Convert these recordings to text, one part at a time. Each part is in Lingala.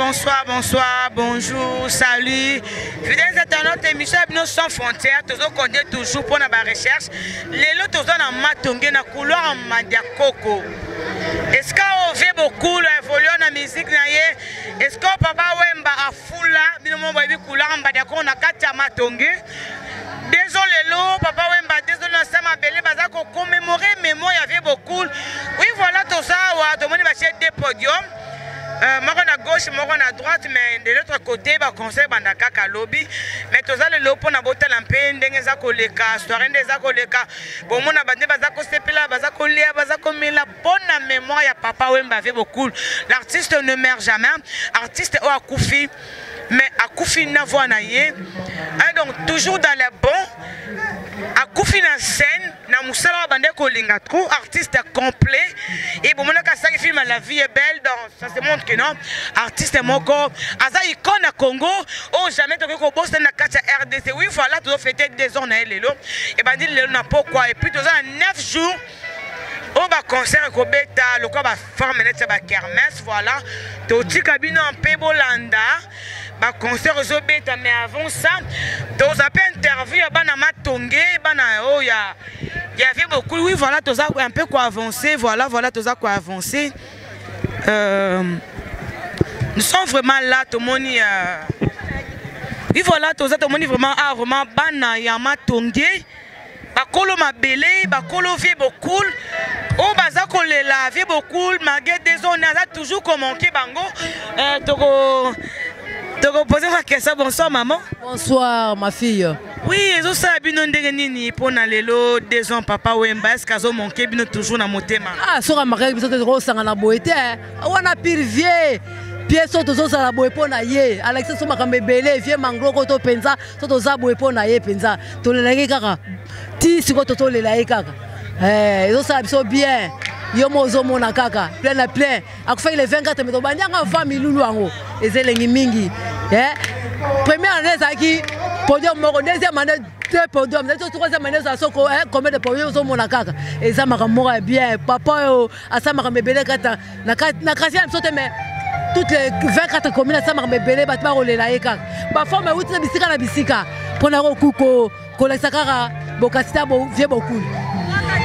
bonsoir, bonsoir, bonjour, salut. Fidèles internautes, émission sans frontières, toujours compter toujours pour la recherche. Les lots toujours dans Matongé, dans couloir en Madiakoko. Est-ce qu'on fait beaucoup évoluer dans la musique? Est-ce que papa Wemba a foula, binomo baby couloir en Madiakoko, on a 4 Matongé? Désolé, papa Wemba, désolé, ça m'a belé, parce qu'on commémorer, mais moi, il y avait beaucoup. Oui, voilà, tout ça, tout le monde va chercher des podiums. Moi, on à gauche, moi, on à droite, mais de l'autre côté, il conseil bandaka lobby. Mais tout ça, le lot pour n'aboter l'empêche, des akoleka, soirée des akoleka. Bon, mon abandé, bazako sepela, bazako lia, bazako mais la bonne mémoire, il y a papa Wemba avait beaucoup. L'artiste ne meurt jamais. Artiste au Akoufi. Mais Akoufi n'a voix naïe. Donc toujours dans les bons. Akoufi na scène, na musala bande kolinga trop, artiste complet. Et bon, maintenant que ça film La vie est belle, donc ça se montre que non. Artiste moko, aza icône à Congo, oh jamais tu veux qu'on bosse dans la carte RDC. Oui, voilà, tu dois fêter des ans na lelo. Et ben dit lelo na pourquoi. Et puis tu as 9 jours. On va concert ko beta, le quoi va former net ba kermesse, voilà. Toti cabine en Pébolanda. Bah concert aux bêta, mais avant ça, dans un interview à Banama Tongé, oh il y avait beaucoup, oui voilà, tout ça un peu quoi avancer, voilà tout ça quoi avancer. Nous sommes vraiment là, tout le monde oui voilà, tout ça, tout le monde vraiment Bana Yama Tongé, Bakolo Mabele, Bakolo vie beaucoup. Oh bazako le la vie beaucoup, malgré des zones, toujours comme manqué bango, tu peux poser ma question. Bonsoir maman. Bonsoir ma fille. Oui, je sais que nini pour nalelo des ans papa Wemba est-ce que mon kebino toujours na motema. Ah sora maré biso te ro sanga na boete. Wana pire vie. Pièce to zo sala boe pona ye. Alex so makambe belé vie mangro ko to penza to za boe pona ye penza. To le laki kaka. Ti siko to le laki kaka. Zo sala biso bien. Yo mozo mona kaka plein à plein akufaki le 24 mais to banyanga 20 milulu ango ezelengi mingi première année zaki podium moko deuxième année 2 podium troisième année ça soko combien de podium zo mona kaka eza makamoko bien papa yo asama mebele kata na kasi ya msote mais toutes les 24 communes asama mebele batba rolela yeka ba forme uti na bisika na bisika pona ko kuko kolesa kaka bokasita bo vie beaucoup.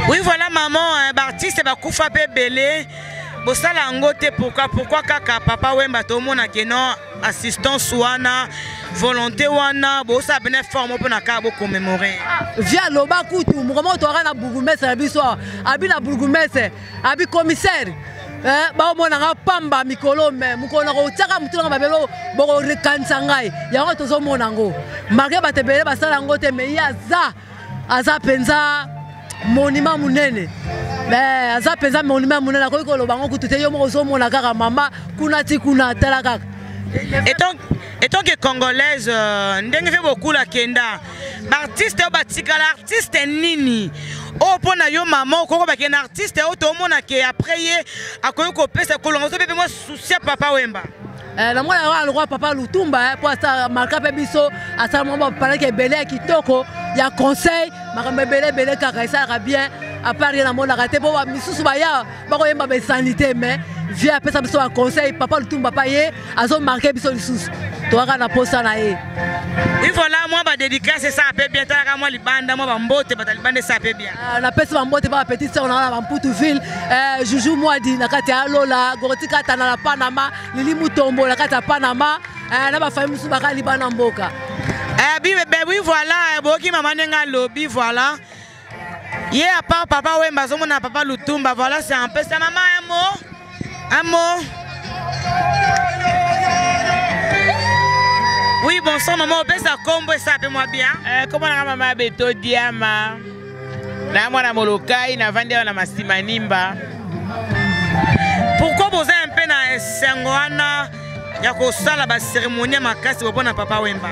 Oui voilà maman, artiste va koufa pe belé. Bosala ngote pourquoi kaka papa Wemba to mona ke non assistance wana volonté wana bosa bene forme pour na ka bo commémorer. Via loba kutu mo to na bourgmestre na biso abi na bourgmestre abi commissaire ba mona nga pamba mikolo me mukona ko tsaka mutuna mabelo boko rekanisa ngai yango to zo mona ngo marke batebele basala ngote me ya aza penza monument munene mais aza penza monument munene ko ko lobango kutute yo mo zo mona kaka mama kuna ti kuna tala kaka et tant que congolaise ndenge fait beaucoup la kenda artiste batika l'artiste nini oh pona yo maman ko ba ken artiste o to mona ke après ye akoyo ko pesa ko longo bébé moi souci papa Wemba na mwana wa le roi papa Lutumba pour ça marka pe biso asa mo parler ke belé kitoko ya conseil makambe belé kaka ça bien à part na mona raté bo misusu ba ya ba ko yemba be sanité mais via pesa biso conseil papa Lutumba pa ye azo marquer biso lisusu to aka na posa na ye. Oui voilà moi ba dédicace ça peut bien tala moi libanda moi ba mbote ba libanda ça peut bien na pesa ba mbote ba petite sœur na ba Mputu-ville Juju Mwadi na kati ya Lola Goroti kata na Panama Lili Mutombo na kati ya Panama na ba famille musu ba ka libana mboka oui voilà boki maman nga lobby voilà ye à part papa Wemba zo mona papa Lutumba voilà c'est un peu ça maman un mot. Oui, bonsoir maman, on peut ça combo ça peut moi bien. Comment la maman beto diama. Na mwana molokai na vandi na masimanimba. Pourquoi vous avez un peu na sengoana ya ko sala ba cérémonie makasi pour na papa Wemba.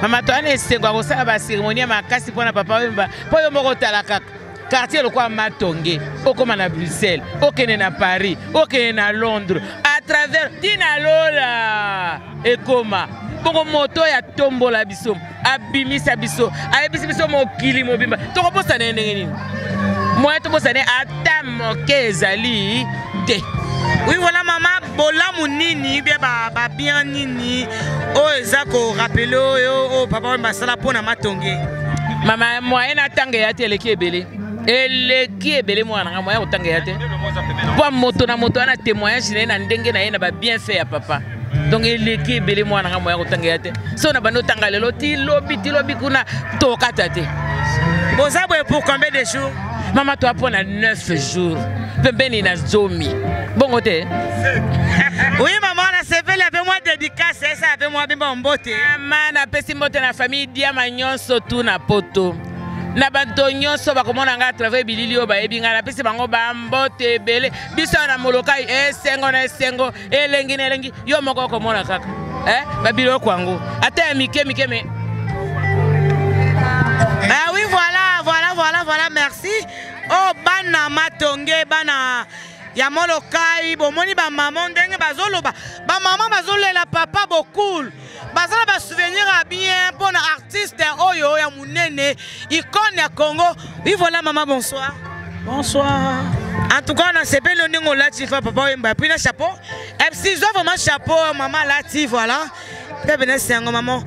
Mama to ana sengo ko sala ba cérémonie makasi pour na papa Wemba. Po yo moko talaka. Quartier le quoi Matongé, au comme à Bruxelles, au Kenya na Paris, au Kenya na Londres, à travers Dina Lola et Koma. Pour moto ya tombo la biso, abimisa biso, abimisa biso mokili mobimba. To ko posa nene nini. Moi to posa ne ata moke ezali te. Oui, voilà, maman, bolamu nini, bien bien nini. Oh, ezako rappelé oh papa masala pona matonge. Maman, moi na tangue ya te leki ebele. Eleki ebele moi na moi o tangue ya te. Pour moto na témoignage na ndenge na yena ba bien fait ya papa. Donc eleki ebele moi na moi o tangue ya te. So na bando tanga lelo ti lobi kuna to katate. Bozabwe pour combien de jours? Maman toi pour 9 jours. Pembeni na zomi. Bon côté. Oui maman, la CV la moi dédicace ça avec moi bimba mbote. Maman na pesi mbote na famille dia manyonso tu na poto. Na banto nyonso bakomona nga travail bilili o ba ebinga na pesi bango ba mbote ebele. Biso na molokai esengo na esengo elengi yo moko komona kaka. Babilo kwangu. Ata mike me. Ah oui voilà merci. Oh bana matonge bana ya molokai bomoni ba maman ndenge bazoloba ba maman bazolela papa beaucoup bazala ba souvenir à bien pour un artiste oyo ya munene icône ya Congo. Oui voilà maman, bonsoir. Bonsoir. En tout cas on a sepé le ndingo lati fa papa Wemba puis le chapeau si zo vraiment chapeau maman lati voilà pe bene sengo maman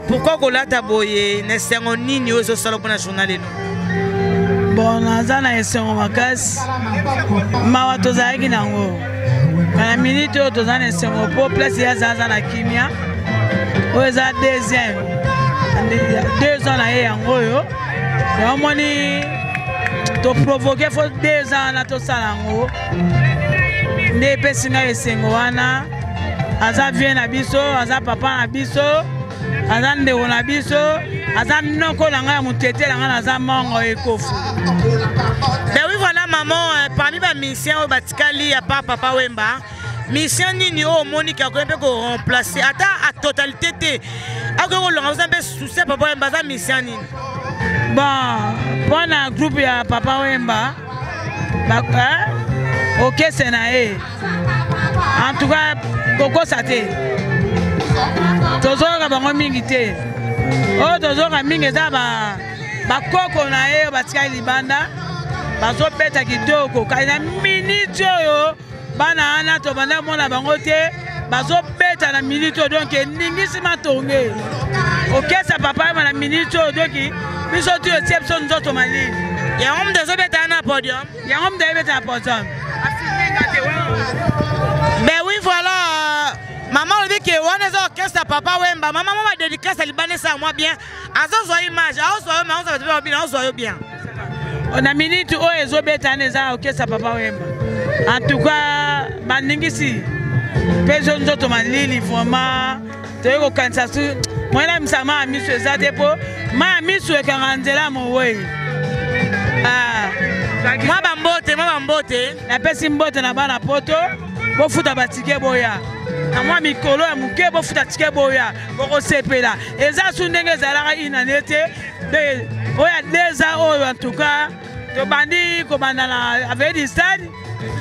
pourquoi ko lata boye ne sengo nini ozo solo pour na journal eno. Bon, nazana esengo makasi mawa tozalaki nango kana minute oyo tozana esengo po place ya zaza na kimia oyo eza deuxième 2 ans na ye yango oyo omoni toprovoke fo 2 ans na tosala yango nde epesi ngai esengo wana aza vie na biso aza papa na biso aza ndeko na biso aza noko na ngai ya mutete na ngai naza mongo ekofu. Ben oui voilà maman, parmi les missions batikali ya papa Wemba, mission nini o Monica ko mpe ko remplacer ata à totalité te ako longa zambe souci papa Wemba za mission nini. Bon, pour na groupe ya papa Wemba OK c'est nae. En tout cas koko sate. Tozoka bango mingi te. Oh tozoka mingi za ba koko na ye batika libanda. Bazo beta kitoko kana minute oyo bana ana to banda mona bango te bazo beta na minute donc ningisi matonge. OK ça papa na minute oyo donc biso tu exception nzoto malini. Ya homme de zo beta na podium. Ya homme de beta na podium. Ben oui voilà. Maman on dit que on est orchestre papa Wemba. Maman m'a dédicace à Libanais ça moi bien. Azo zo image, azo zo bien. On a minute o ezobeta neza orchestre papa Wemba. En tout cas bandingisi peso nzoto malili vraiment toyeko kanisa su mwana msama miso ezate po ma miso ekanganzela mowe. Moi bambote na pesi mbote na bana poto bofuta batike boya na mwa mikolo ya muke bofuta tike boya boko sepela eza su ndenge ezalaka inanete de oya deza oyo en tout cas to bandi ko bandana avec du stade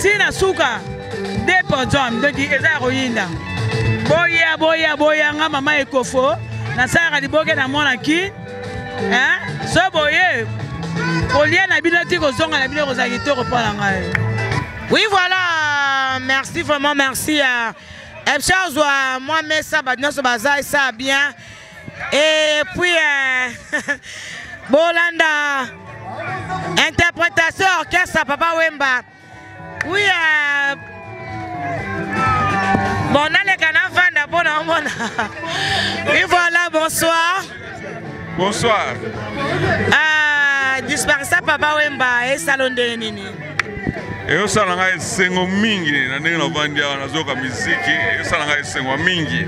tina suka de podium donc eza royinda boya nga mama ekofo na saka diboke na mona ki so boye olia na bino ti kozonga na bino kozaki to kopala ngai. Oui voilà, merci vraiment merci à Ebchazwa moi mais ça ba nyonso baza ça bien et puis Bolanda interprétation orchestre papa Wemba. Oui bon on a les canards vanda bon oui voilà bonsoir. Bonsoir. Disparisa papa Wemba et salon de nini. Eyo salanga esengo mingi na ndenge na vandia na zoka muziki eyo salanga esengo mingi.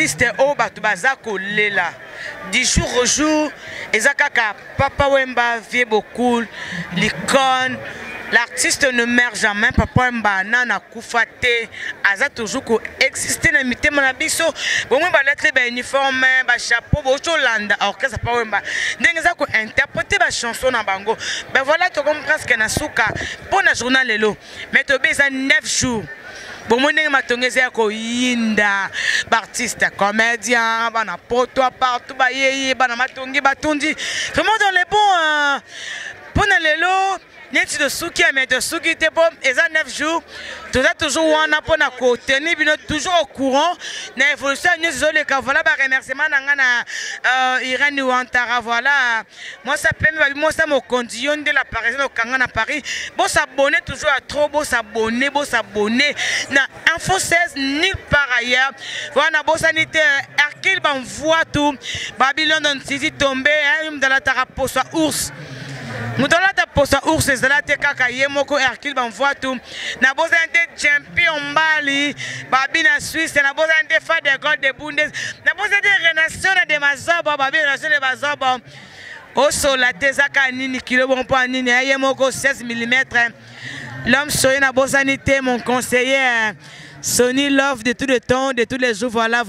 artiste o bato baza kolela du jour au jour eza kaka Papa Wemba vie beaucoup l'icône. L'artiste ne meurt jamais. Papa Wemba nana kufate aza toujours ko exister na mitema na biso. Bon ba lettre ba uniforme ba chapeau bo cholanda orchestre Papa Wemba ndenge za ko interpréter ba chanson na bango. Ben voilà to comme presque na suka pour na journal lelo. Mais to beza 9 jours. Bon ndenge matongeza ko yinda ba artiste comédien bana poto partout ba yeye bana matongi batundi. Vraiment dans les bons pour na lelo. Neti de souki mais de souki te bon et ça 9 jours tout ça toujours wana pour na côté ni bino toujours au courant na évolution nous les ka voilà ba remerciement na Irène Ouantara voilà moi ça peut moi ça mon condition de la Paris au Kangana Paris bon s'abonner toujours à trop bon s'abonner na Info 16 nulle part ailleurs voilà bon sanité Hercule ban voit tout Babylone on sisi tombé dans la taraposa ours. Moutola ta posa ours ezala te kaka ye moko Hercule banvoa tout na boza nte champion mbali babi na Suisse na boza nte fa de gold de Bundes na boza nte renation de mazobo babi renation de mazobo osola te zaka nini kilo bon po nini ye moko 16 mm l'homme soye na boza nite mon conseiller Sony Love de tout le temps de tous les jours voilà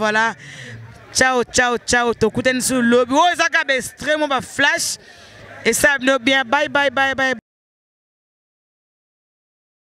ciao tokuten sur lobby o zaka be extrêmement ba flash. Et ça va bien, bye.